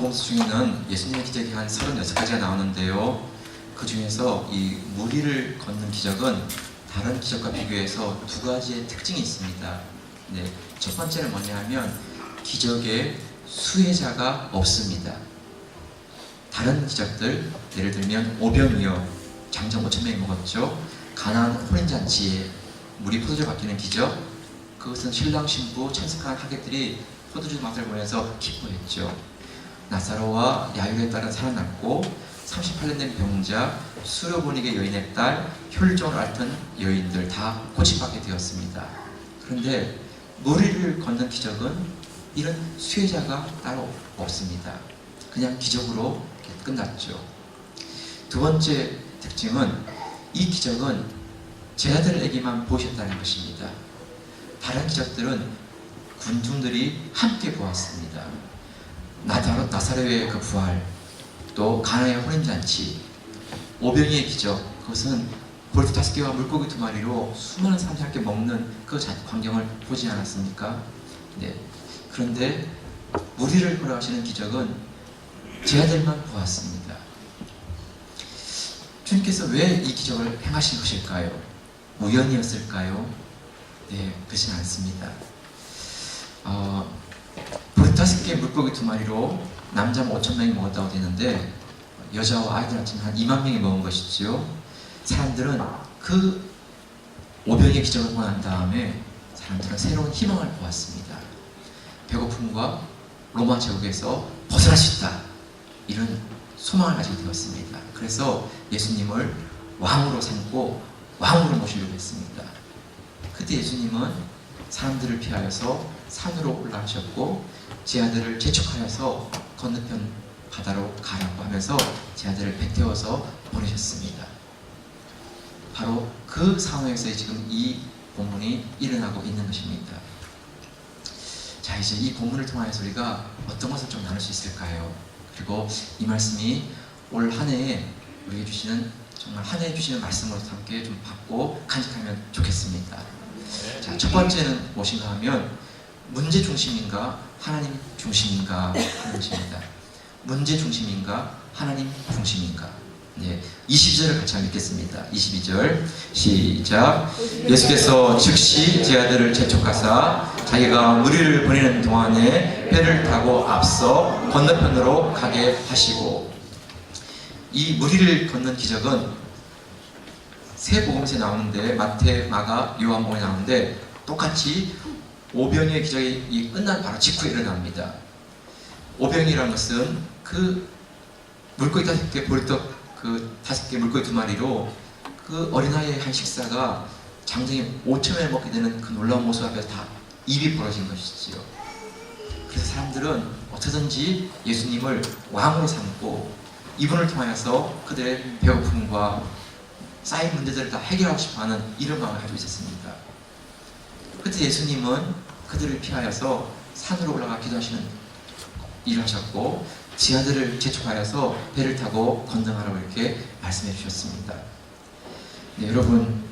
복음서 중에는 예수님의 기적이 한 36가지가 나오는데요. 그 중에서 이 무리를 걷는 기적은 다른 기적과 비교해서 두 가지의 특징이 있습니다. 네, 첫 번째는 뭐냐면 기적에 수혜자가 없습니다. 다른 기적들, 예를 들면 오병이어, 장정 5,000명이 먹었죠. 가나안 혼인잔치에 물이 포도주 바뀌는 기적, 그것은 신랑 신부 참석한 하객들이 포도주 맛을 보면서 기뻐했죠. 나사로와 야율의 딸은 살아났고 38년 된 병자, 수로보닉의 여인의 딸, 혈종을 앓던 여인들 다 고침받게 되었습니다. 그런데 무리를 걷는 기적은 이런 수혜자가 따로 없습니다. 그냥 기적으로 끝났죠. 두 번째 특징은 이 기적은 제자들에게만 보이셨다는 것입니다. 다른 기적들은 군중들이 함께 보았습니다. 나사로의 그 부활, 또 가나의 혼인잔치, 오병이의 기적, 그것은 볼트 5개와 물고기 2마리로 수많은 사람들이 함께 먹는 그 광경을 보지 않았습니까? 네. 그런데 무리를 걸어가시는 기적은 제자들만 보았습니다. 주님께서 왜 이 기적을 행하신 것일까요? 우연이었을까요? 네, 그렇진 않습니다. 볼트 5개, 물고기 2마리로 남자 5,000명이 먹었다고 되는데 여자와 아이들 합치면 한 2만 명이 먹은 것이지요. 사람들은 그 오병의 기적을 보고 난 다음에 사람들은 새로운 희망을 보았습니다. 배고픔과 로마 제국에서 벗어날 수 있다, 이런 소망을 가지게 되었습니다. 그래서 예수님을 왕으로 삼고 왕으로 모시려고 했습니다. 그때 예수님은 사람들을 피하여서 산으로 올라가셨고 제 아들을 재촉하여서 건너편 바다로 가라고 하면서 제 아들을 배태워서 보내셨습니다. 바로 그 상황에서 지금 이 본문이 일어나고 있는 것입니다. 자, 이제 이 본문을 통하여서 우리가 어떤 것을 좀 나눌 수 있을까요? 그리고 이 말씀이 올 한 해에 우리에게 주시는, 정말 한 해에 주시는 말씀으로 함께 좀 받고 간직하면 좋겠습니다. 자, 첫 번째는 무엇인가 하면 문제 중심인가 하나님 중심인가 하는 것입니다. 문제 중심인가 하나님 중심인가. 네, 22절을 같이 한번 읽겠습니다. 22절 시작. 예수께서 즉시 제 아들을 재촉하사 자기가 무리를 보내는 동안에 배를 타고 앞서 건너편으로 가게 하시고. 이 무리를 걷는 기적은 세 복음서에 나오는데, 마태, 마가, 요한복음에 나오는데 똑같이 오병이의 기적이 끝난 바로 직후에 일어납니다. 오병이라는 것은 그 물고기 5개, 보리떡 그 5개, 물고기 2마리로 그 어린아이의 한 식사가 장정이 5,000명을 먹게 되는 그 놀라운 모습 앞에서 다 입이 벌어진 것이지요. 그래서 사람들은 어떻게든지 예수님을 왕으로 삼고 이분을 통하여서 그들의 배고픔과 쌓인 문제들을 다 해결하고 싶어하는 이런 마음을 가지고 있었습니다. 그때 예수님은 그들을 피하여서 산으로 올라가 기도하시는 일을 하셨고 제 아들을 재촉하여서 배를 타고 건너가라고 이렇게 말씀해 주셨습니다. 네, 여러분,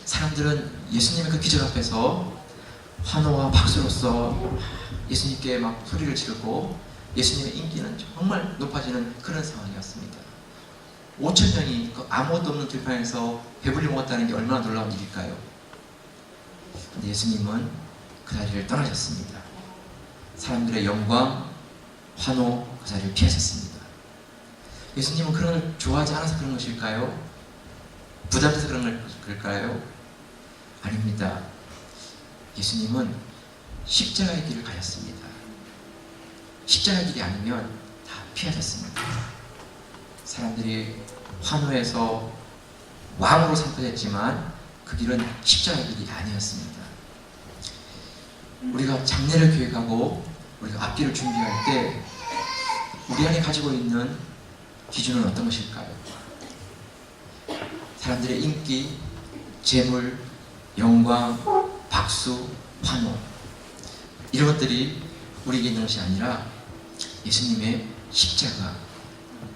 사람들은 예수님의 그 기적 앞에서 환호와 박수로서 예수님께 막 소리를 지르고 예수님의 인기는 정말 높아지는 그런 상황이었습니다. 5,000명이 그 아무것도 없는 들판에서 배불리 먹었다는 게 얼마나 놀라운 일일까요? 근데 예수님은 그 자리를 떠나셨습니다. 사람들의 영광, 환호, 그 자리를 피하셨습니다. 예수님은 그런 걸 좋아하지 않아서 그런 것일까요? 부담돼서 그런 걸까요? 아닙니다. 예수님은 십자가의 길을 가셨습니다. 십자가의 길이 아니면 다 피하셨습니다. 사람들이 환호해서 왕으로 삼고했지만 그 길은 십자가의 길이 아니었습니다. 우리가 장례를 계획하고 우리가 앞길을 준비할 때 우리 안에 가지고 있는 기준은 어떤 것일까요? 사람들의 인기, 재물, 영광, 박수, 환호, 이런 것들이 우리에게 있는 것이 아니라 예수님의 십자가,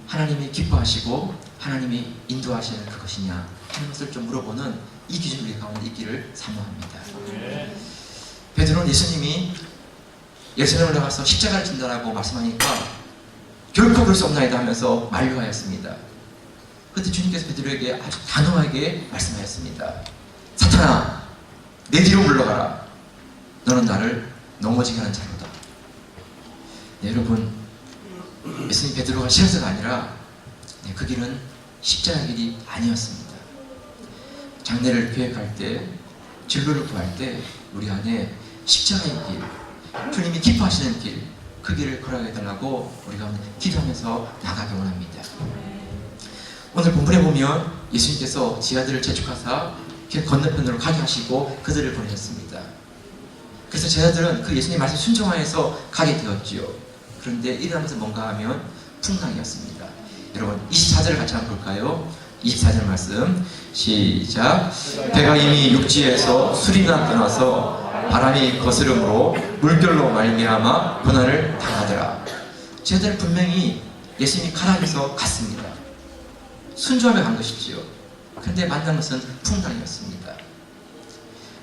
하나님이 기뻐하시고 하나님이 인도하시는 그것이냐 하는 것을 좀 물어보는 이 기준이 우리 가운데 있기를 사모합니다. 베드로는 예수님이 예루살렘을 나가서 십자가를 진다라고 말씀하니까 결코 그럴 수 없나이다 하면서 만류하였습니다. 그때 주님께서 베드로에게 아주 단호하게 말씀하였습니다. 사탄아, 내 뒤로 물러가라. 너는 나를 넘어지게 하는 자로다. 네, 여러분, 예수님 베드로가 싫어서가 아니라 그 길은 십자가 길이 아니었습니다. 장례를 계획할 때, 진로를 구할 때 우리 안에 십자가의 길, 주님이 기뻐하시는 길, 그 길을 걸어가달라고 우리가 기도하면서 나가기 원합니다. 오늘 본문에 보면 예수님께서 제 아들을 재촉하사 길 건너편으로 가게 하시고 그들을 보내셨습니다. 그래서 제 아들은 그 예수님 말씀 순종하여서 가게 되었지요. 그런데 일어나면서 뭔가 하면 풍랑이었습니다. 여러분 24절을 같이 한번 볼까요? 24절 말씀 시작. 배가 이미 육지에서 수리나 떠나서 바람이 거스름으로 물결로 말미암아 고난을 당하더라. 쟤들은 분명히 예수님이 가라 해서 갔습니다. 순종하며 간 것이지요. 그런데 만난 것은 풍랑이었습니다.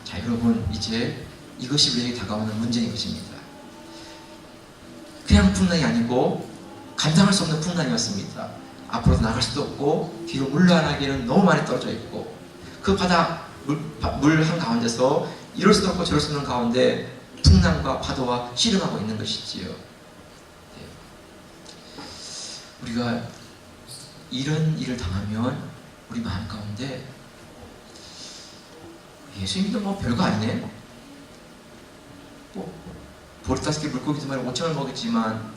자, 여러분, 이제 이것이 우리에게 다가오는 문제인 것입니다. 그냥 풍랑이 아니고 감당할 수 없는 풍랑이었습니다. 앞으로 나갈 수도 없고 뒤로 물러나기에는 너무 많이 떨어져 있고 그 바다 물 한가운데서 이럴 수도 없고 저럴 수 없는 가운데 풍랑과 파도와 씨름하고 있는 것이지요. 네. 우리가 이런 일을 당하면 우리 마음 가운데 예수님도 뭐 별거 아니네. 뭐 보리다섯 개 물고기 두 마리 5,000을 먹었지만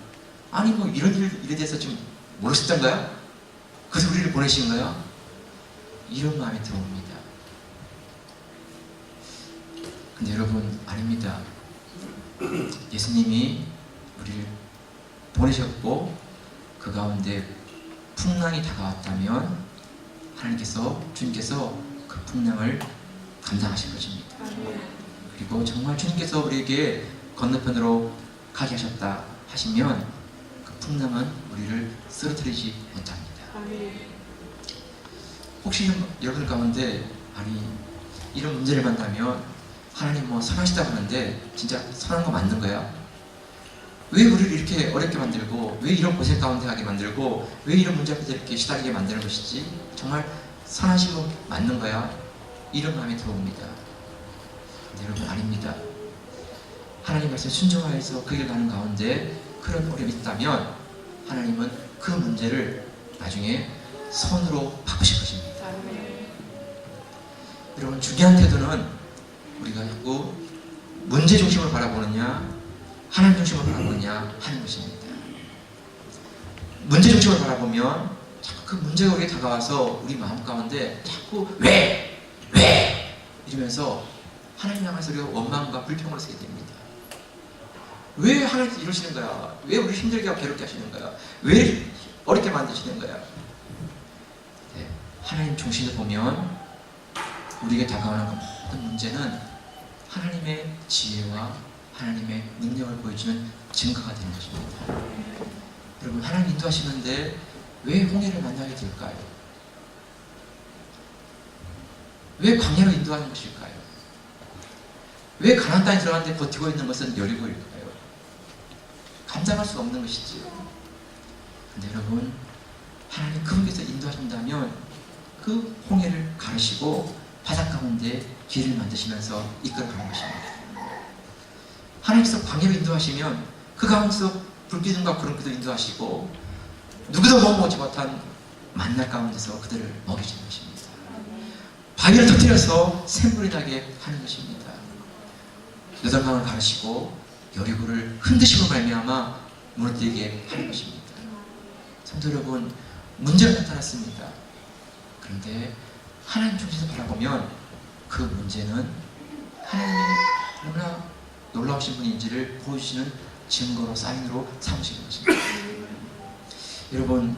아니 뭐 이런 일에 대해서 좀 모르셨던가요? 그래서 우리를 보내신 거야? 이런 마음이 들어옵니다. 근데 여러분, 아닙니다. 예수님이 우리를 보내셨고 그 가운데 풍랑이 다가왔다면 하나님께서, 주님께서 그 풍랑을 감당하실 것입니다. 그리고 정말 주님께서 우리에게 건너편으로 가게 하셨다 하시면 그 풍랑은 우리를 쓰러뜨리지 못합니다. 혹시 여러분 가운데 아니 이런 문제를 만나면 하나님 뭐 선하시다고 하는데 진짜 선한 거 맞는 거야? 왜 우리를 이렇게 어렵게 만들고 왜 이런 고생 가운데 하게 만들고 왜 이런 문제 앞에서 이렇게 시달리게 만드는 것이지? 정말 선하신 분 맞는 거야? 이런 마음이 들어옵니다. 근데 여러분, 아닙니다. 하나님 말씀 순종하여서 그 길 가는 가운데 그런 어려움이 있다면 하나님은 그 문제를 나중에 선으로 바꾸실 것입니다. 여러분, 중요한 태도는 우리가 자꾸 문제 중심으로 바라보느냐 하나님 중심으로 바라보느냐 하는 것입니다. 문제 중심으로 바라보면 자꾸 그 문제가 우리에게 다가와서 우리 마음 가운데 자꾸 왜 이러면서 하나님 향해서 우리가 원망과 불평을 쓰게 됩니다. 왜 하나님께서 이러시는 거야? 왜 우리 힘들게 하고 괴롭게 하시는 거야? 왜 어렵게 만드시는 거야? 네, 하나님 중심을 보면 우리에게 다가오는 그 모든 문제는 하나님의 지혜와 하나님의 능력을 보여주는 증거가 되는 것입니다. 여러분, 하나님 인도하시는데 왜 홍해를 만나게 될까요? 왜 광야로 인도하는 것일까요? 왜 가나안 땅에 들어가는데 버티고 있는 것은 여리고일까요? 감당할 수 없는 것이지요. 근데 여러분, 하나님 그분께서 인도하신다면 그 홍해를 가르시고 바닷 가운데 길을 만드시면서 이끌어가는 것입니다. 하나님께서 광야로 인도하시면 그 가운데서 불기둥과 구름기도 인도하시고 누구도 먹어보지 못한 만날 가운데서 그들을 먹이시는 것입니다. 바위를 터뜨려서 샘물이 나게 하는 것입니다. 요단강을 가르시고 여리고를 흔드시고 말미암아 무너뜨리게 하는 것입니다. 성도 여러분, 문제가 나타났습니다. 그런데 하나님 중심에서 바라보면 그 문제는 하나님이 얼마나 놀라우신 분인지를 보여주시는 증거로, 사인으로 삼으시는 것입니다. 여러분,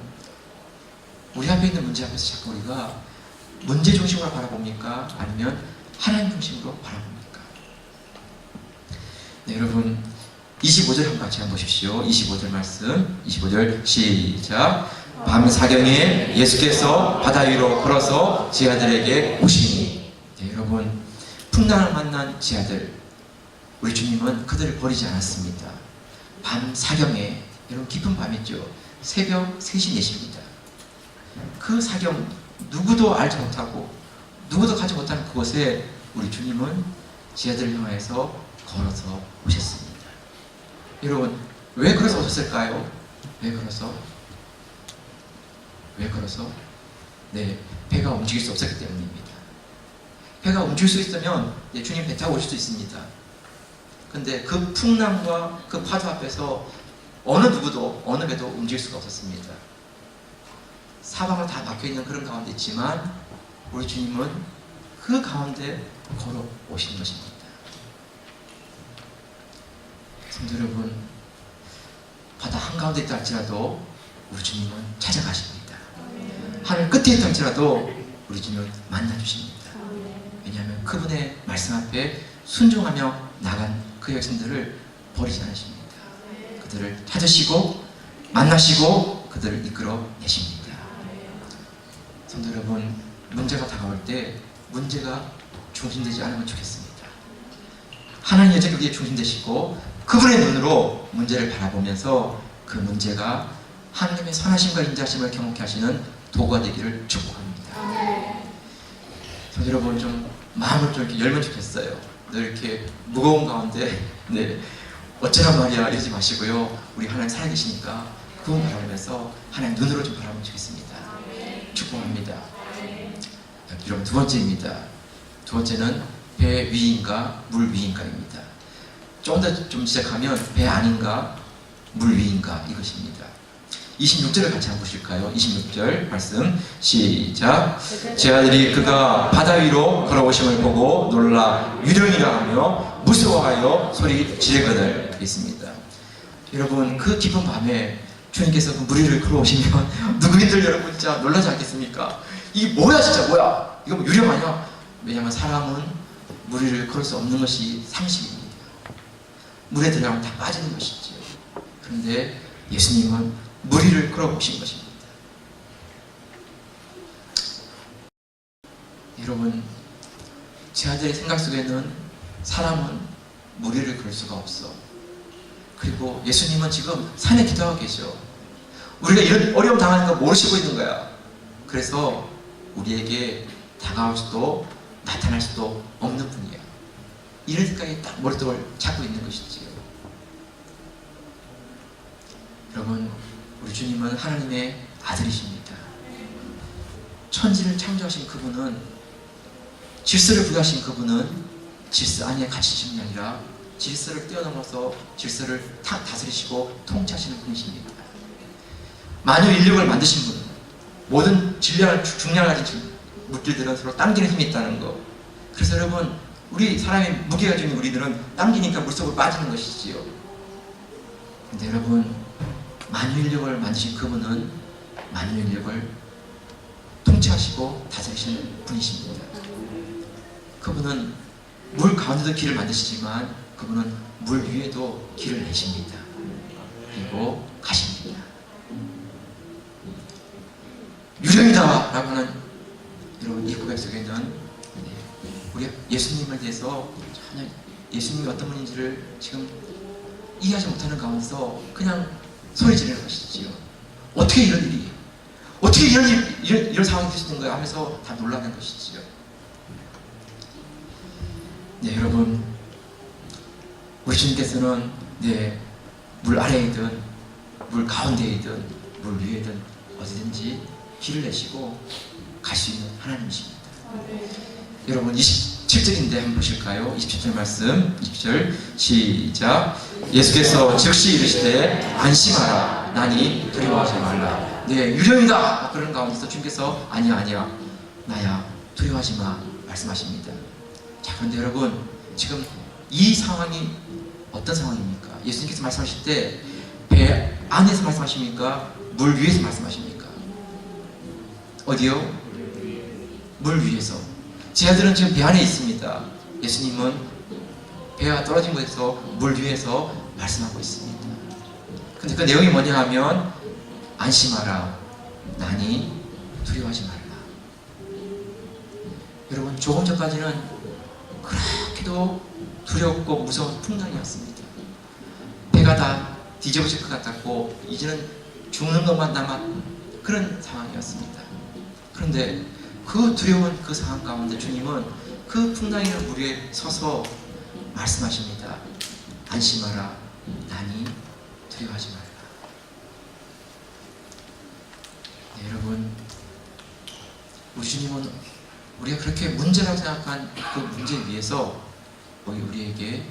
우리 앞에 있는 문제 앞에서 자꾸 우리가 문제 중심으로 바라봅니까? 아니면 하나님 중심으로 바라봅니까? 네, 여러분 25절 한번 같이 한번 보십시오. 25절 말씀, 25절 시작. 밤 사경에 예수께서 바다 위로 걸어서 제 아들에게 오시니. 네, 여러분, 풍랑을 만난 제 아들, 우리 주님은 그들을 버리지 않았습니다. 밤 사경에, 여러분 깊은 밤이죠. 새벽 3시 4시입니다. 그 사경 누구도 알지 못하고 누구도 가지 못하는 그곳에 우리 주님은 제자들을 향해서 걸어서 오셨습니다. 여러분, 왜 걸어서 오셨을까요? 왜 걸어서? 네, 배가 움직일 수 없었기 때문입니다. 배가 움직일 수 있으면 주님 배 타고 오실 수 있습니다. 근데 그 풍랑과 그 파도 앞에서 어느 누구도 어느 배도 움직일 수가 없었습니다. 사방을 다 막혀있는 그런 가운데 있지만 우리 주님은 그 가운데 걸어 오신 것입니다. 성도 여러분, 바다 한가운데 있다 할지라도 우리 주님은 찾아가십니다. 하늘 끝에 있다 할지라도 우리 주님은 만나주십니다. 왜냐하면 그분의 말씀 앞에 순종하며 나간 그 백성들을 버리지 않으십니다. 그들을 찾으시고 만나시고 그들을 이끌어 내십니다. 성도 여러분, 문제가 다가올 때 문제가 중심되지 않으면 좋겠습니다. 하나님 여전히 우리의 중심되시고 그분의 눈으로 문제를 바라보면서 그 문제가 하나님의 선하심과 인자하심을 경험케 하시는 도구가 되기를 축복합니다. 성도 여러분, 좀 마음을 좀 이렇게 열면 좋겠어요. 늘 이렇게 무거운 가운데 어쩌란 말이야 이러지 마시고요. 우리 하나님 살아계시니까 그분 바라보면서 하나님 눈으로 좀 바라보면 좋겠습니다. 축복합니다. 여러분, 두 번째입니다. 두 번째는 배 위인가 물 위인가입니다. 조금 더 좀 시작하면 배 안인가 물 위인가 이것입니다. 26절을 같이 한번 보실까요? 26절 말씀 시작. 제자들이 그가 바다 위로 걸어오심을 보고 놀라 유령이라 하며 무서워하여 소리 지르거늘 있습니다. 여러분, 그 깊은 밤에 주님께서 그 물 위를 걸어오시면 누구인들 여러분 진짜 놀라지 않겠습니까? 이게 뭐야 진짜 뭐야? 이거 뭐 유령 아니야? 왜냐하면 사람은 물 위를 걸을 수 없는 것이 상식입니다. 물에 들어가면 다 빠지는 것이지요. 그런데 예수님은 물 위를 걸어오신 것입니다. 여러분, 제 아들의 생각 속에는 사람은 물 위를 걸을 수가 없어. 그리고 예수님은 지금 산에 기도하고 계셔. 우리가 이런 어려움 당하는 거 모르시고 있는 거야. 그래서 우리에게 다가올 수도 나타날 수도 없는 분이야. 이런 생각이 딱 머릿속을 잡고 있는 것이지요. 여러분, 우리 주님은 하나님의 아들이십니다. 천지를 창조하신 그분은, 질서를 부여하신 그분은 질서 안에 갇히신 분이 아니라 질서를 뛰어넘어서 질서를 다스리시고 통치하시는 분이십니다. 만유 인력을 만드신 분, 모든 중량을 가진 물질들은 서로 당기는 힘이 있다는 거. 그래서 여러분, 우리 사람의 무게가 중인 우리들은 당기니까 물속으로 빠지는 것이지요. 근데 여러분, 만유인력을 만드신 그분은 만유인력을 통치하시고 다스리시는 분이십니다. 그분은 물 가운데도 길을 만드시지만 그분은 물 위에도 길을 내십니다. 그리고 가십니다. 유령이다 라고 하는 여러분, 이 고백 속에는 우리 예수님에 대해서 전혀 예수님이 어떤 분인지를 지금 이해하지 못하는 가운데서 그냥 소리 지르는 것이지요. 어떻게 이런 일이, 어떻게 이런 상황이 될 수 있는 거야 하면서 다 놀라는 것이지요. 네, 여러분, 우리 주님께서는 물 아래이든 물 가운데이든 물 위에든 어디든지 길을 내시고 갈 수 있는 하나님이십니다. 여러분, 27절인데 한번 보실까요? 27절 말씀, 20절 시작. 예수께서 즉시 이르시되 안심하라, 나니 두려워하지 말라. 네, 유령이다 그런 가운데서 주님께서 아니야 나야, 두려워하지 마 말씀하십니다. 자, 그런데 여러분, 지금 이 상황이 어떤 상황입니까? 예수님께서 말씀하실 때 배 안에서 말씀하십니까? 물 위에서 말씀하십니까? 어디요? 물 위에서. 제자들은 지금 배 안에 있습니다. 예수님은 배가 떨어진 곳에서 물 위에서 말씀하고 있습니다. 근데 그 내용이 뭐냐 하면 안심하라, 나니 두려워하지 말라. 여러분, 조금 전까지는 그렇게도 두렵고 무서운 풍랑이었습니다. 배가 다 뒤집어질 것 같았고 이제는 죽는 것만 남았던 그런 상황이었습니다. 그런데 그 두려운 그 상황 가운데 주님은 그 풍랑이는 물 위에 서서 말씀하십니다. 안심하라. 나니 두려워하지 말라. 네, 여러분, 우리 주님은 우리가 그렇게 문제라고 생각한 그 문제 위에서 우리에게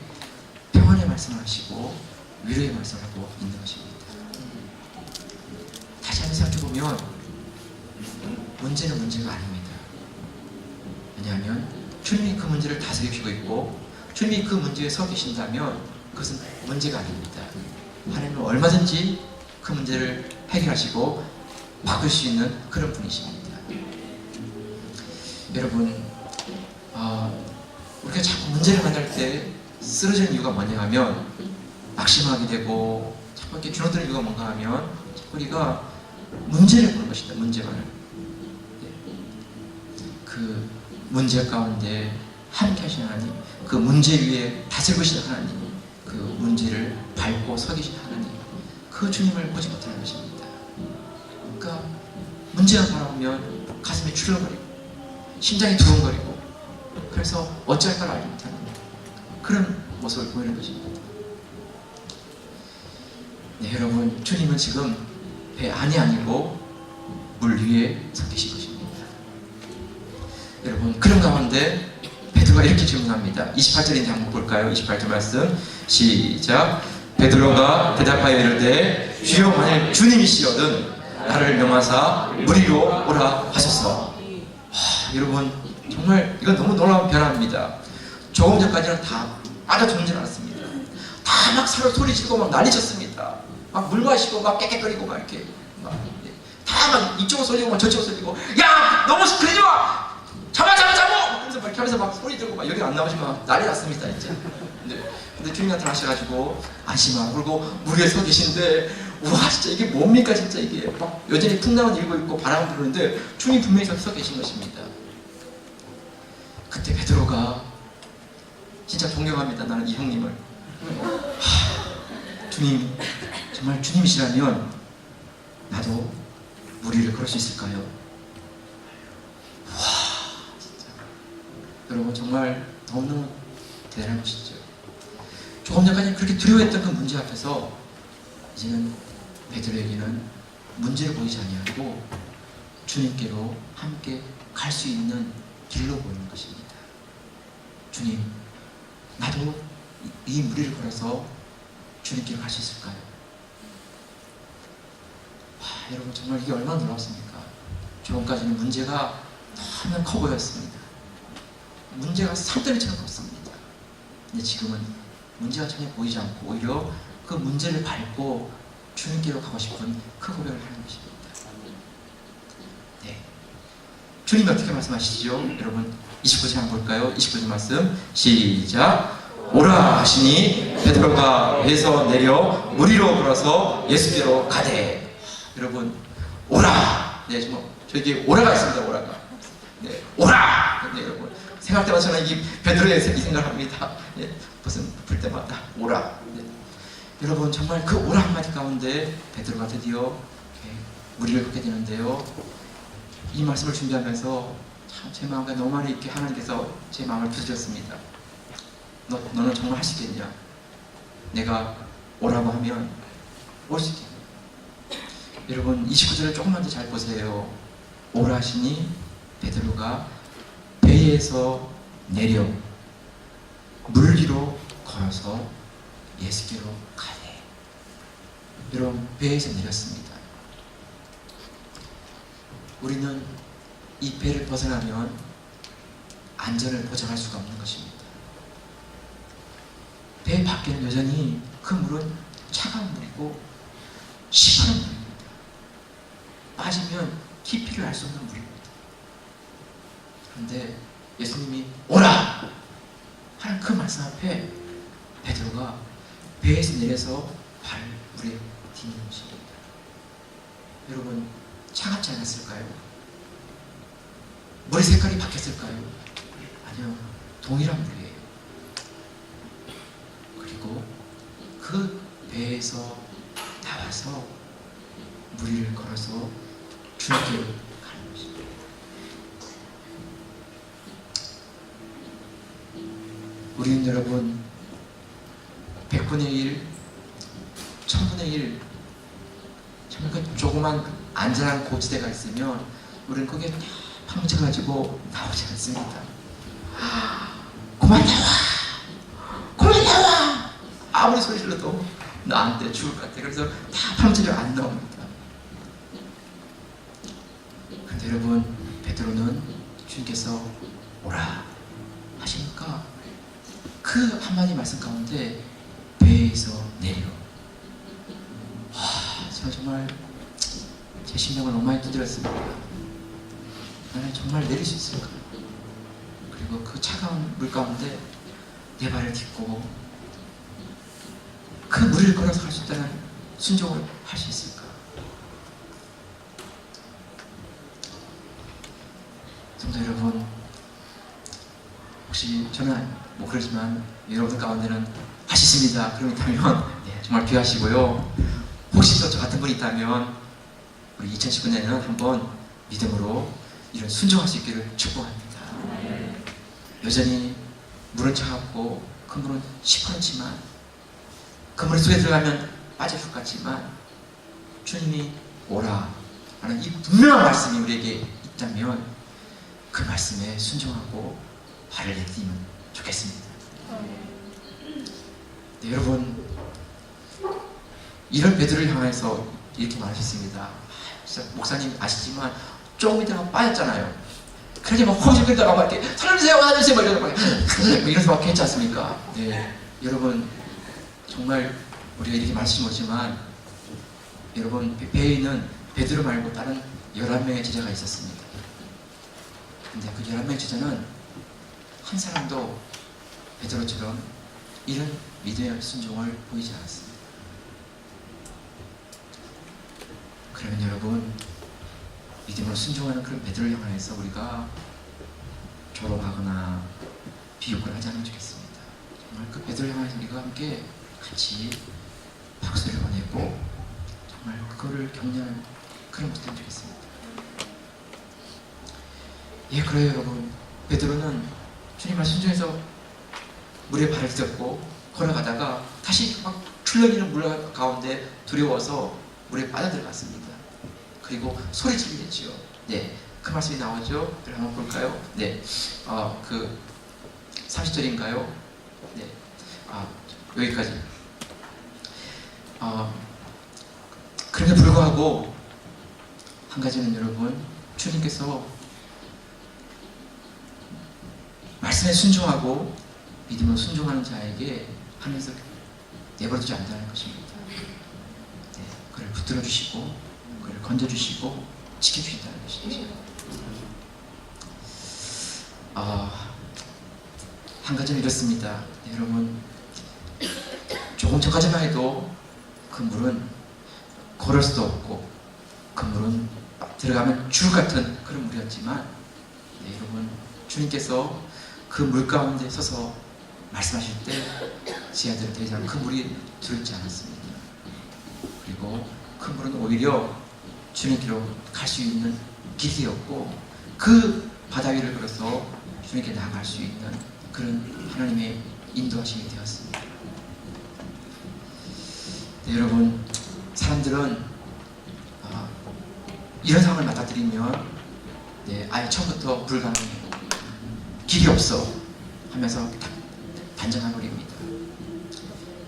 평안의 말씀을 하시고 위로의 말씀을 하고 있는 것입니다. 다시 한번 생각해보면 문제는 문제가 아닙니다. 왜냐하면 주님이 그 문제를 다스리시고 있고 주님이 그 문제에 서 계신다면 그것은 문제가 아닙니다. 하나님은 얼마든지 그 문제를 해결하시고 바꿀 수 있는 그런 분이십니다. 여러분, 우리가 자꾸 문제를 만날 때 쓰러지는 이유가 뭐냐 하면 낙심하게 되고 자꾸 이렇게 주눅드는 이유가 뭔가 하면 자꾸 우리가 문제를 보는 것이다. 문제만을. 네. 그 문제 가운데 함께 하시는 하나님, 그 문제 위에 다스리고 계시는 하나님, 그 문제를 밟고 서 계신 하나님, 그 주님을 보지 못하는 것입니다. 그러니까 문제가 바라보면 가슴이 출렁거리고 심장이 두근거리고 그래서 어찌할까를 알지 못하는 그런 모습을 보이는 것입니다. 네, 여러분, 주님은 지금 배 안이 아니고 물 위에 서 계신 것입니다. 여러분, 그런 가운데 베드로가 이렇게 질문합니다. 28절인지 한번 볼까요? 28절 말씀 시작. 베드로가 대답하여 이르되 주여 만일 주님이시거든 나를 명하사 물 위로 오라 하소서. 여러분, 정말 이건 너무 놀라운 변화입니다. 조금 전까지는 다 알아듣는 줄 알았습니다. 다 막 서로 소리 지르고 막 난리쳤습니다. 막 물 마시고 막 깨끗거리고 막 이렇게 다 막 이쪽으로 쏠리고 막 저쪽으로 쏠리고 야 너무 그러지 마 잡아 그러면서 막 이렇게 하면서 막 소리 들고 막 여기 안 나오시면 난리 났습니다 이제. 근데 주님 나타나셔가지고 안심하고 그리고 물 위에 서 계신데 우와 진짜 이게 뭡니까 진짜 이게 막 여전히 풍랑은 일고 있고 바람은 부르는데 주님 분명히 서 계신 것입니다. 그때 베드로가 진짜 존경합니다. 나는 이 형님을. 주님, 정말 주님이시라면 나도 물 위를 걸을 수 있을까요? 와, 진짜 여러분 정말 너무너무 대단한 것이죠. 조금 전까지 그렇게 두려워했던 그 문제 앞에서 이제는 베드로에게는 문제를 보이지 아니하고 주님께로 함께 갈 수 있는 길로 보이는 것입니다. 주님, 나도 이 무리를 걸어서 주님께로 갈 수 있을까요? 여러분 정말 이게 얼마나 놀랍습니까? 조금까지는 문제가 너무 커 보였습니다. 문제가 산더미처럼 컸습니다. 근데 지금은 문제가 전혀 보이지 않고 오히려 그 문제를 밟고 주님께로 가고 싶은 그 고백을 하는 것입니다. 네. 주님이 어떻게 말씀하시죠? 여러분 29절 한번 볼까요? 29절 말씀 시작. 오라 하시니 베드로가 배에서 내려 물 위로 걸어서 예수께로 가되. 여러분 오라. 네, 정말 저에게 오라가 있습니다. 오라가. 네, 오라. 네, 여러분 생각할 때마다 저는 이 베드로의 이 생각을 합니다. 네, 무슨 불 때마다 오라. 네. 여러분 정말 그 오라 한마디 가운데 베드로가 드디어 물 위를 걷게 되는데요. 이 말씀을 준비하면서 참 제 마음과 너무 많이 있게 하나님께서 제 마음을 부수셨습니다. 너는 정말 할 수 있겠냐? 내가 오라고 하면 올 수 있겠냐? 여러분 29절을 조금만 더 잘 보세요. 오라 하시니 베드로가 배에서 내려 물 위로 걸어서 예수께로 가네. 여러분 배에서 내렸습니다. 우리는 이 배를 벗어나면 안전을 보장할 수가 없는 것입니다. 배 밖에는 여전히 그 물은 차가운 물이고 시퍼런 물입니다. 빠지면 깊이를 알 수 없는 물입니다. 그런데 예수님이 오라! 하는 그 말씀 앞에 베드로가 배에서 내려서 발을 물에 디디는 것입니다. 여러분 차갑지 않았을까요? 물의 색깔이 바뀌었을까요? 아니요, 동일한 물이에요. 그리고 그 배에서 나와서 무리를 걸어서 주님께 가는 것입니다. 우리는 여러분 100분의 1, 1000분의 1 정말 그 조그만 안전한 고지대가 있으면 우리는 거기에 딱 파묻혀가지고 나오지 않습니다. 그만 나와! 그만 나와! 아무리 소리 질러도 나한테 죽을 것 같아. 그래서 다 파묻혀서 안 나옵니다. 그런데 여러분, 베드로는 주님께서 오라 하시니까 그 한마디 말씀 가운데 배에서 내려. 제가 정말 제 심령을 너무 많이 두드렸습니다. 나는 정말 내릴 수 있을까? 그리고 그 차가운 물 가운데 내 발을 딛고 그 물을 걸어서 갈 수 있다는 순종을 할 수 있을까? 성도 여러분, 혹시 저는 뭐 그러지만 여러분들 가운데는 할 수 있습니다. 그런 게 있다면 정말 귀하시고요. 혹시 저 같은 분이 있다면 우리 2019년에는 한번 믿음으로 이런 순종할 수 있기를 축복합니다. 여전히 물은 차갑고 그 물은 시퍼렇지만 그 물 속에 들어가면 빠질 것 같지만 주님이 오라 라는 이 분명한 말씀이 우리에게 있다면 그 말씀에 순종하고 발을 내딛으면 좋겠습니다. 네, 여러분, 이런 베드로를 향해서 이렇게 말하셨습니다. 진짜 목사님 아시지만 조금 있다가 빠졌잖아요. 그러니 막 허우적거리다가 막 이렇게 살려주세요, 살려주세요, 막 이러면서 막 했지 않습니까? 네, 여러분 정말 우리가 이렇게 말씀을 하지만 여러분 배에 있는 베드로 말고 다른 11명의 제자가 있었습니다. 근데 그 11명의 제자는 한 사람도 베드로처럼 이런 믿음의 순종을 보이지 않았습니다. 그러면 여러분, 믿음으로 순종하는 그런 베드로를 향해서 우리가 조롱하거나 비웃거나 하지 않으면 좋겠습니다. 정말 그 베드로를 향해서 우리가 함께 같이 박수를 보내고 정말 그거를 격려하는 그런 모습이 되면 좋겠습니다. 예, 그래요 여러분. 베드로는 주님 말씀 중에서 물에 발을 딛었고 걸어가다가 다시 막 출렁이는 물 가운데 두려워서 물에 빠져들어갔습니다. 그리고 소리 지르겠지요. 네, 그 말씀이 나오죠. 한번 볼까요? 네, 그 30절인가요? 네, 여기까지. 그럼에도 불구하고 한 가지는 여러분, 주님께서 말씀에 순종하고 믿음으로 순종하는 자에게 하면서 내버려두지 않는다는 것입니다. 네, 그를 붙들어 주시고 그를 건져 주시고 지켜 주신다는 것입니다. 한 가지는 이렇습니다. 네, 여러분, 조금 전까지만 해도 그 물은 걸을 수도 없고 그 물은 들어가면 죽을 같은 그런 물이었지만, 네, 여러분, 주님께서 그 물 가운데 서서 말씀하실 때 제 아들은 더 이상 그 물이 두렵지 않았습니다. 그리고 그 물은 오히려 주님께로 갈 수 있는 길이었고 그 바다 위를 걸어서 주님께 나아갈 수 있는 그런 하나님의 인도하심이 되었습니다. 네, 여러분, 사람들은 이런 상황을 맞닥뜨리면 네, 아예 처음부터 불가능해요. 길이 없어 하면서 단정해버립니다.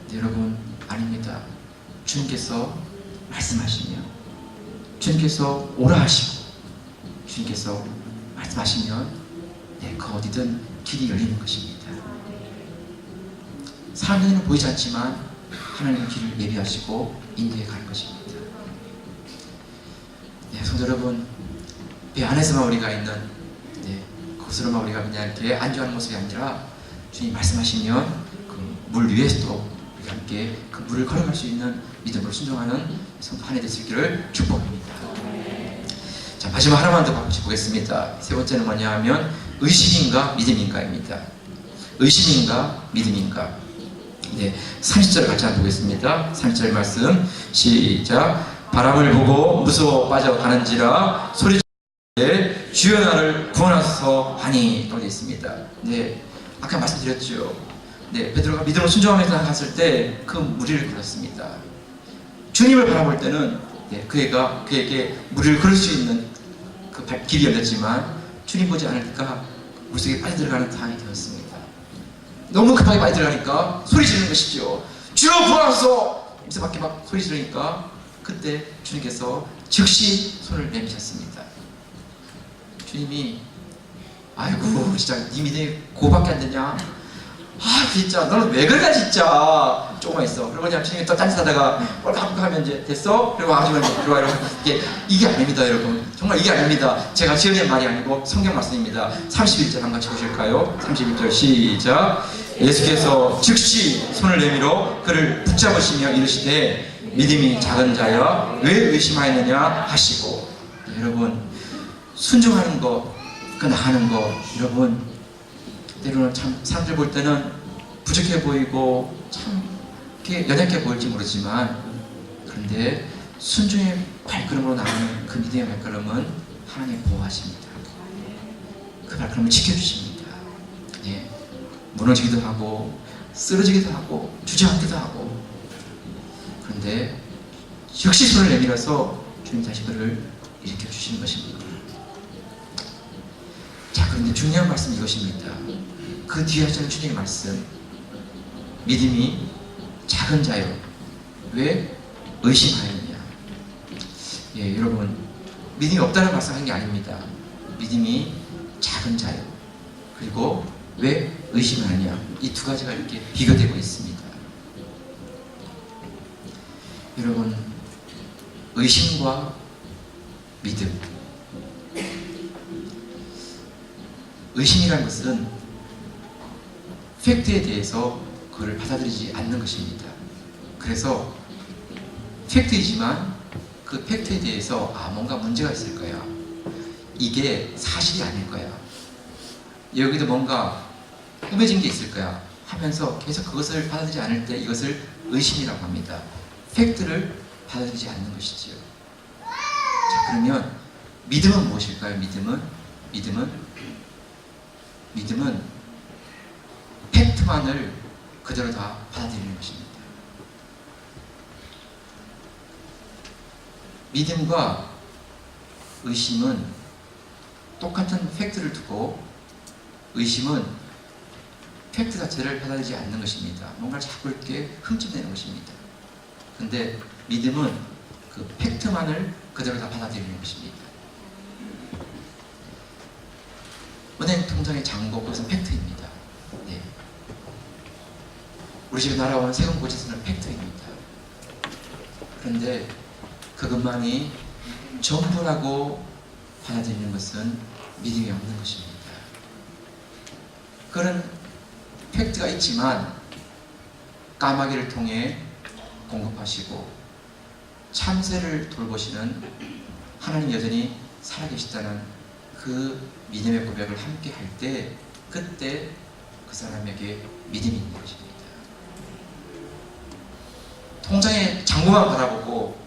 네, 여러분, 아닙니다. 주님께서 말씀하시며 주님께서 오라 하시고 주님께서 말씀하시면 네, 그 어디든 길이 열리는 것입니다. 사람 눈에는 보이지 않지만 하나님은 길을 예비하시고 인도해 가는 것입니다. 네, 성도 여러분, 배 안에서만 우리가 있는 그것으로만 우리가 그냥 이렇게 안주하는 모습이 아니라 주님 말씀하시면 그 물 위에서도 우리가 함께 그 물을 걸어갈 수 있는 믿음으로 순종하는 성도 한 해 될 수 있기를 축복합니다. 자, 마지막 하나만 더 보겠습니다. 세 번째는 뭐냐 하면 의심인가 믿음인가입니다. 의심인가 믿음인가. 네, 30절을 같이 한번 보겠습니다. 30절 말씀 시작. 바람을 보고 무서워 빠져가는지라 소리 지르되 주여 나를 구원하소서 하니 또 되어 있습니다. 네, 아까 말씀드렸죠. 네, 베드로가 믿음으로 순종하면서 갔을 때 그 무리를 걸었습니다. 주님을 바라볼 때는 네, 그에게 무리를 걸을 수 있는 그 길이 열렸지만 주님 보지 않으니까 물속에 빠져들어가는 상황이 되었습니다. 너무 급하게 빠져들어가니까 소리 지르는 것이죠. 주여 구원하소서! 입에서 밖에 막 소리 지르니까 그때 주님께서 즉시 손을 내미셨습니다. 주님이 아이고 진짜 네 믿음이 그거밖에 안 되냐? 아 진짜 너는 왜 그러냐 진짜 조금만 있어. 그리고 그냥 주님이 또 딴짓하다가 꼴깍꼴깍 하면 이제 됐어? 그리고 아주 들어와 이러고 이게 아닙니다 여러분. 정말 이게 아닙니다. 제가 지어낸 말이 아니고 성경 말씀입니다. 31절 한번 보실까요? 31절 시작. 예수께서 즉시 손을 내밀어 그를 붙잡으시며 이르시되 믿음이 작은 자여 왜 의심하였느냐 하시고. 네, 여러분 순종하는 거 그 나가는 거 여러분 때로는 참 사람들 볼 때는 부족해 보이고 참 이렇게 연약해 보일지 모르지만 그런데 순종의 발걸음으로 나가는 그 믿음의 발걸음은 하나님 보호하십니다. 그 발걸음을 지켜주십니다. 예, 무너지기도 하고 쓰러지기도 하고 주저앉기도 하고 그런데 즉시 손을 내밀어서 주님 다시 그를 일으켜 주시는 것입니다. 자, 그런데 중요한 말씀은 이것입니다. 그 뒤에 하시는 주님의 말씀, 믿음이 작은 자요 왜 의심하였느냐. 예, 여러분 믿음이 없다는 말씀하는 게 아닙니다. 믿음이 작은 자요 그리고 왜 의심하느냐, 이 두 가지가 이렇게 비교되고 있습니다. 여러분 의심과 믿음, 의심이라는 것은 팩트에 대해서 그걸 받아들이지 않는 것입니다. 그래서 팩트이지만 그 팩트에 대해서 뭔가 문제가 있을 거야. 이게 사실이 아닐 거야. 여기도 뭔가 꾸며진 게 있을 거야 하면서 계속 그것을 받아들이지 않을 때 이것을 의심이라고 합니다. 팩트를 받아들이지 않는 것이지요. 자, 그러면 믿음은 무엇일까요? 믿음은 팩트만을 그대로 다 받아들이는 것입니다. 믿음과 의심은 똑같은 팩트를 두고 의심은 팩트 자체를 받아들이지 않는 것입니다. 뭔가 자꾸 이렇게 흠집내는 것입니다. 그런데 믿음은 그 팩트만을 그대로 다 받아들이는 것입니다. 은행 통장의 잔고, 그것은 팩트입니다. 네. 우리 집에 날아온 세금 고지서는 팩트입니다. 그런데 그것만이 전부라고 받아들이는 것은 믿음이 없는 것입니다. 그런 팩트가 있지만 까마귀를 통해 공급하시고 참새를 돌보시는 하나님 여전히 살아계시다는 그 믿음의 고백을 함께 할 때 그때 그 사람에게 믿음이 있는 것입니다. 통장의 잔고만 바라보고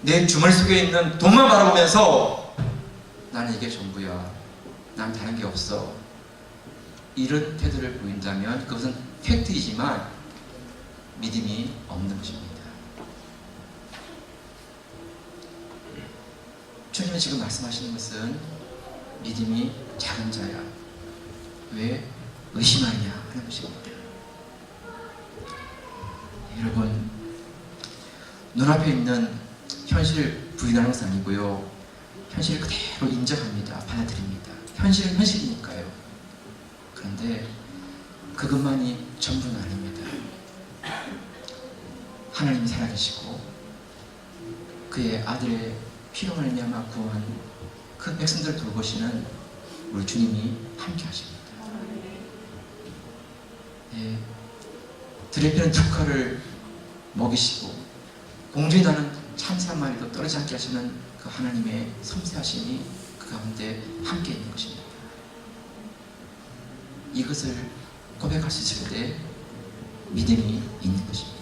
내 주머니 속에 있는 돈만 바라보면서 나는 이게 전부야, 난 다른 게 없어, 이런 태도를 보인다면 그것은 팩트이지만 믿음이 없는 것입니다. 주님은 지금 말씀하시는 것은 믿음이 작은 자야 왜 의심하냐 하는 것입니다. 여러분 눈앞에 있는 현실을 부인하는 것은 아니고요, 현실을 그대로 인정합니다. 받아들입니다. 현실은 현실이니까요. 그런데 그것만이 전부는 아닙니다. 하나님이 살아계시고 그의 아들의 피로 말미암아 구원 그 백성들을 돌보시는 우리 주님이 함께 하십니다. 네, 들에 피는 둑화를 먹이시고 공중에 나는 참새 한 마리도 떨어지지 않게 하시는 그 하나님의 섬세하심이 그 가운데 함께 있는 것입니다. 이것을 고백할 수 있을 때 믿음이 있는 것입니다.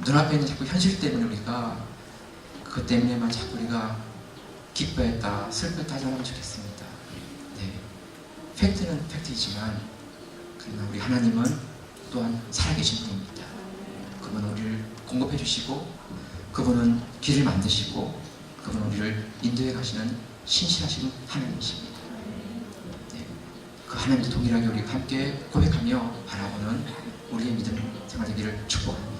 눈앞에 있는 자꾸 현실 때문에 우리가 그것 때문에만 자꾸 우리가 기뻐했다, 슬펐다 하지 않으면 좋겠습니다. 네. 팩트는 팩트이지만 그러나 우리 하나님은 또한 살아계신 분입니다. 그분은 우리를 공급해 주시고 그분은 길을 만드시고 그분은 우리를 인도해 가시는 신실하신 하나님이십니다. 네. 그 하나님도 동일하게 우리가 함께 고백하며 바라보는 우리의 믿음 생활 되기를 축복합니다.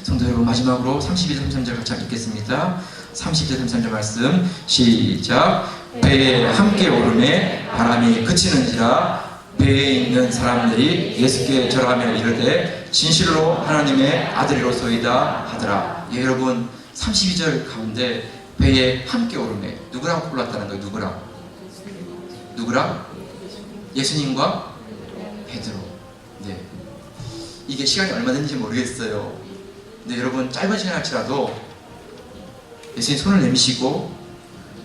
성도 여러분, 마지막으로 32절 33절 같이 읽겠습니다. 30절 33절 말씀 시작. 배에 함께 오르매 바람이 그치는지라 배에 있는 사람들이 예수께 절하며 이르되 진실로 하나님의 아들이로소이다 하더라. 예, 여러분 32절 가운데 배에 함께 오르매 누구랑 골랐다는 거예요? 누구랑? 예수님과 베드로. 네. 이게 시간이 얼마 됐는지 모르겠어요. 근데 여러분 짧은 시간일지라도 예수님 손을 내미시고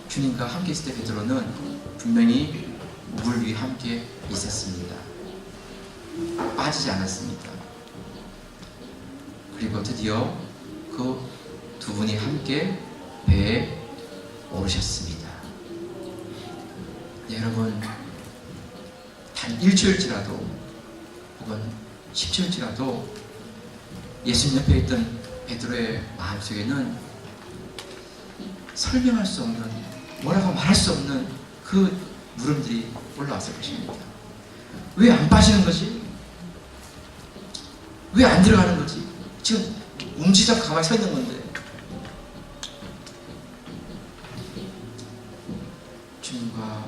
주님과 함께 있을 때 베드로는 분명히 물 위에 함께 있었습니다. 빠지지 않았습니다. 그리고 드디어 그 두 분이 함께 배에 오르셨습니다. 네, 여러분 단 1초일지라도 혹은 10초일지라도 예수님 옆에 있던 베드로의 마음속에는 설명할 수 없는, 뭐라고 말할 수 없는 그 물음들이 올라왔을 것입니다. 왜 안 빠지는 거지? 왜 안 들어가는 거지? 지금 움직이지 않고 가만히 서 있는 건데. 주님과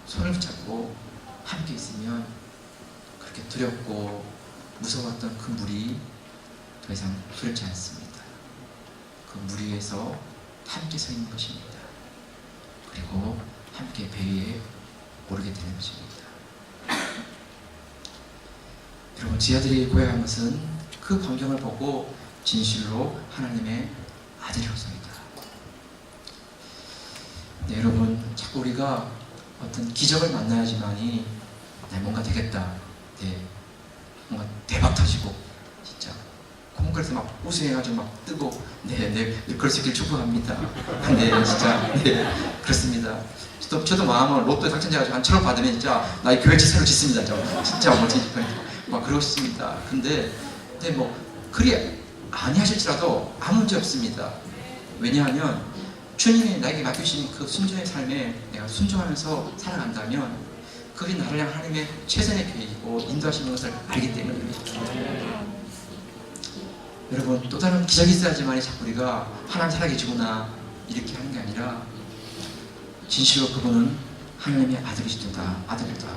손을 붙잡고 함께 있으면 그렇게 두렵고 무서웠던 그 물이 더 이상 두렵지 않습니다. 그 물 위에서 함께 서 있는 것입니다. 그리고 함께 배 위에 오르게 되는 것입니다. 여러분, 제 아들이 고백한 것은 그 광경을 보고 진실로 하나님의 아들이로소이다. 네, 여러분, 자꾸 우리가 어떤 기적을 만나야지만이 뭔가 되겠다. 네, 뭔가 대박 터지고 진짜 콩쿠르에서 막 우승해가지고 막 뜨고 네, 그럴 수 있길 축복합니다. 네, 진짜 네, 그렇습니다. 저도 마음은 로또 당첨돼가지고 한 1,000원 받으면 진짜 나의 교회 새로 짓습니다. 진짜 멋진 막 그러고 싶습니다. 근데 뭐 그리 아니하실지라도 아무 문제 없습니다. 왜냐하면 주님이 나에게 맡기신 그 순종의 삶에 내가 순종하면서 살아간다면 그게 나를 향한 하나님의 최선의 계획이고 인도하시는 것을 알기 때문입니다. 여러분, 또 다른 기적이 있어야지만 자꾸 우리가 하나님 살아계시구나 이렇게 하는 게 아니라 진실로 그분은 하나님의 아들이시다, 아들이다.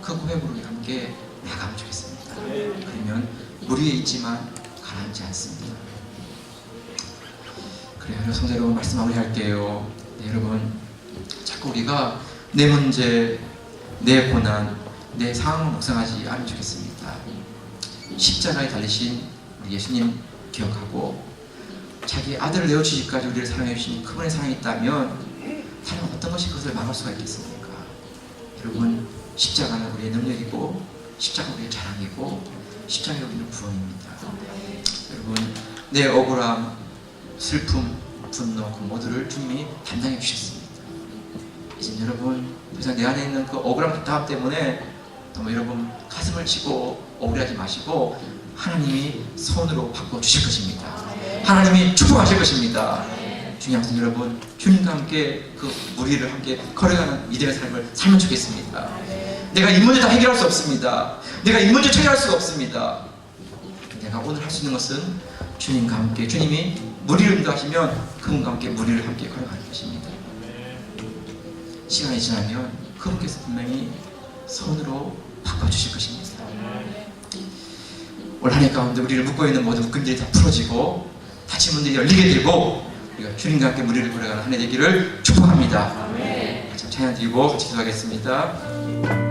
그 고백으로 우리 함께 나가면 좋겠습니다. 그러면 물 위에 있지만 가라앉지 않습니다. 그래요, 성도 여러분, 말씀 마무리할게요. 네, 여러분, 자꾸 우리가 내 문제, 내 고난, 내 상황을 묵상하지 않으면 좋겠습니다. 십자가에 달리신 우리 예수님 기억하고 자기 아들을 내어주시기까지 우리를 사랑해 주신 그분의 사랑이 있다면 사람 어떤 것이 그것을 막을 수가 있겠습니까? 여러분, 십자가는 우리의 능력이고 십자가 우리의 자랑이고 십자가에 우리는 구원입니다. 여러분, 내 억울함, 슬픔, 분노 그 모두를 주님이 담당해 주셨습니다. 이제 여러분, 더 이상 내 안에 있는 그 억울함, 답답함 때문에 너무 여러분 가슴을 치고 억울해하지 마시고 하나님이 손으로 바꿔주실 것입니다. 하나님이 축복하실 것입니다. 중요한 것은 여러분, 주님과 함께 그 물 위를 함께 걸어가는 믿음의 삶을 살면 좋겠습니다. 내가 이 문제 다 해결할 수 없습니다. 내가 이 문제 처리할 수가 없습니다. 내가 오늘 할 수 있는 것은 주님과 함께, 주님이 물 위를 인도하시면 그분과 함께 물 위를 함께 걸어가는 것입니다. 시간이 지나면 그분께서 분명히 손으로 바꿔주실 것입니다. 올 한 해 가운데 우리를 묶고 있는 모든 묶음들이 다 풀어지고 닫힌 문들이 열리게 되고 우리가 주님과 함께 물 위를 걸어가는 한 해 되기를 축복합니다. 참 찬양 드리고 같이 기도하겠습니다.